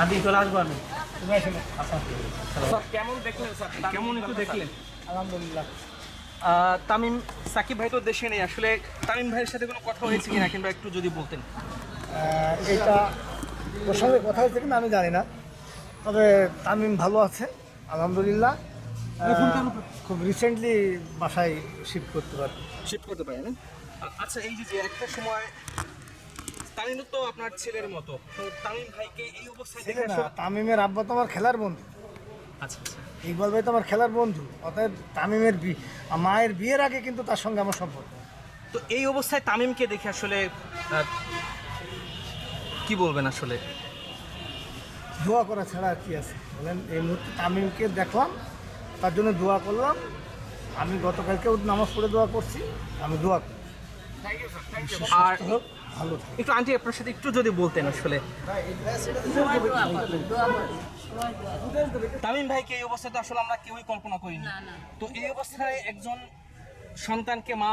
আমি চলে আসবো আমি। কেমন দেখলেন স্যার? কেমন একটু দেখলেন? আলহামদুলিল্লাহ। তামিম সাকিব ভাই তো দেশে নেই, আসলে তামিম ভাইয়ের সাথে কোনো কথা হয়েছে কিনা কিংবা একটু যদি বলতেন। এটা ওর সঙ্গে কথা হয়েছে কিনা আমি জানি না, তবে তামিম ভালো আছে আলহামদুলিল্লাহ। খুব রিসেন্টলি বাসায় শিফট করতে পারে। শিফট করতে পারেন। আচ্ছা, এই যে একটা সময় তামিম তো আপনার ছেলের মতো, তো তামিম ভাইকে এই অবস্থায় দেখে না, তামিমের আব্বা তো আমার খেলার বন্ধু। আচ্ছা আচ্ছা, ইকবাল ভাই তো আমার খেলার বন্ধু, অতএব তামিমের মায়ের বিয়ের আগে কিন্তু তার সঙ্গে আমার সম্পর্ক। তো এই অবস্থায় তামিমকে দেখে আসলে কি বলবেন আসলে? দোয়া করা ছাড়া আর কি আছে বলেন? এই মুহূর্তে তামিমকে দেখলাম, তার জন্য দোয়া করলাম। আমি গতকালকেও নামাজ পড়ে দোয়া করছি, আমি দোয়া করি। আর হোক, ভালো থাকে। একটু আন্টি আপনার সাথে একটু যদি বলতেন আসলে তামিম ভাইকে এই অবস্থাতে আসলে আমরা কেউই কল্পনা করিনি। তো এই অবস্থায় একজন সন্তানকে মা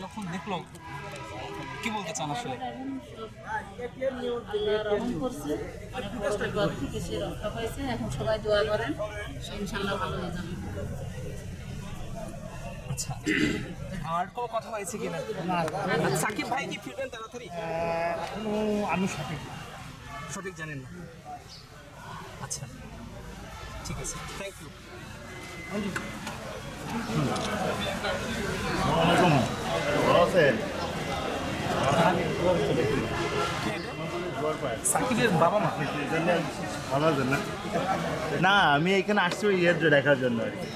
যখন দেখলো, কি বলতে চান আসলে? এখন সবাই দোয়া করেন, ইনশাআল্লাহ ভালো হয়ে যাবে। আচ্ছা, আর কোনো কথা হয়েছে কিনা? সাকিব ভাই কি ফিরবেন তাড়াতাড়ি? এখনো আমি সঠিক জানেন না। আচ্ছা, ঠিক আছে, থ্যাংক ইউ। সাকিবের বাবা মা ভালো আছেন না? না, আমি এখানে আসছি ওই ইয়ের দেখার জন্য আর কি।